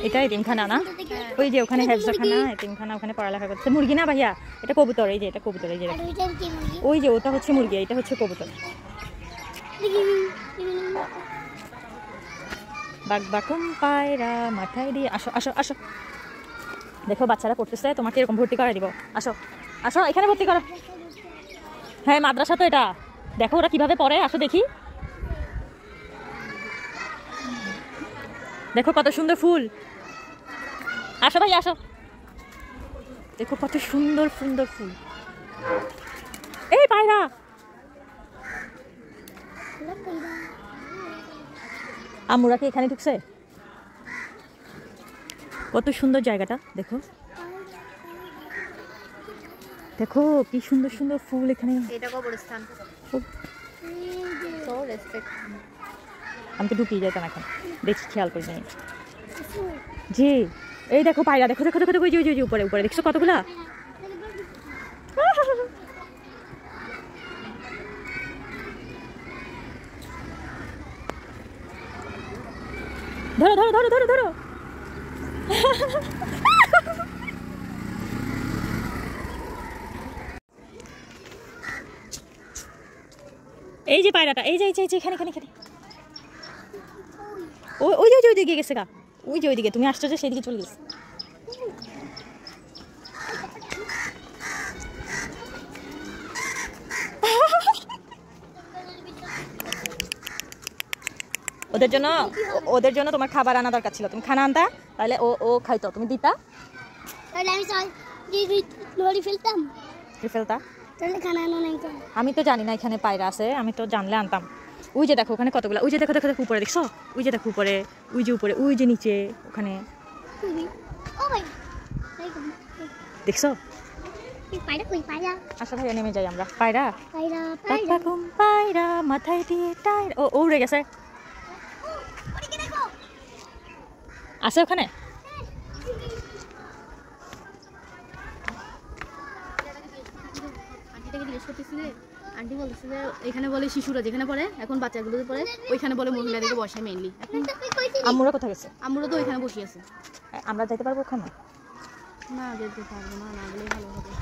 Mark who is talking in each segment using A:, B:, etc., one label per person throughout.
A: এটা এতিমখানা না? ওই যে ওখানে হেফজখানা, এতিমখানা, ওখানে পড়ালেখা করছে। মুরগি না ভাইয়া, এটা কবুতর। এই যে এটা কবুতর, এই যে ওই যে ওটা হচ্ছে মুরগি, এটা হচ্ছে কবুতর। বাগবাকুম পায়রা মাথায় দিয়ে আসো আসো আসো। দেখো বাচ্চারা পড়তেছে, তোমাকে এরকম ভর্তি করে দিব। আসো আসো এখানে ভর্তি করো। হ্যাঁ মাদ্রাসা তো এটা। দেখো ওরা কিভাবে পড়ে, আসো দেখি। দেখো কত সুন্দর ফুল। আসো ভাই আসো, দেখো কত সুন্দর সুন্দর ফুল। এই পায়রা, আমরা কি এখানে ঢুকছে? কত সুন্দর জায়গাটা, দেখো দেখো কি সুন্দর সুন্দর ফুল এখানে।
B: এটা কবরস্থান। So respect.
A: আমি তো ঢুকিয়ে যেতাম, এখন দেখছি খেয়াল করি নাই। জি এই দেখো পায়রা, দেখো দেখো দেখো দেখো, ওই যে উপরে উপরে দেখছো কতগুলা। ধরো ধরো ধরো ধরো ধরো। এই যে পায়রাটা, এই যে এখানে এখানে এখানে। ওই যে ওইদিকে গেছে গা, ওই যে ওইদিকে তুমি আসছো যে সেদিকে চলে গেছে। ওদের জন্য তোমার খাবার আনা দরকার ছিল, তুমি খানা আনতা, তাহলে ও খাইতো, তুমি দিতা, ফেলতা। আমি তো জানি না এখানে পায়রা আছে, আমি তো জানলে আনতাম। ওই যে দেখো ওখানে কতগুলো, ওই যে দেখো দেখো দেখো উপরে দেখছো, ওই যে দেখো উপরে, ওই যে উপরে, ওই যে নিচে ওখানে দেখছো। আচ্ছা ভাইয়া নেমে যাই আমরা। পায়রা পায়রা মাথায় দিয়ে টায়রা, ও উড়ে গেছে। আছে ওখানে।
B: আন্টি বলতেছে যে এখানে বলে শিশুরা যেখানে পড়ে, এখন বাচ্চাগুলো পড়ে ওইখানে বলে মহিলাদেরকে বসে মেইনলি।
A: আম্মুরা কোথায় গেছে?
B: আমরা তো ওইখানে বসে আছে।
A: আমরা যেতে পারবো ওখানে?
B: না যেতে পারবো না, না গেলেই ভালো হবে।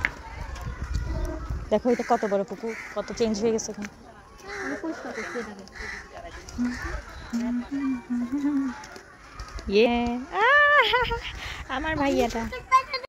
A: দেখো এটা কত বড় পুকুর, কত চেঞ্জ হয়ে গেছে এখানে।
B: পরিষ্কার করছি এটাকে।
A: আমার ভাইয়াটা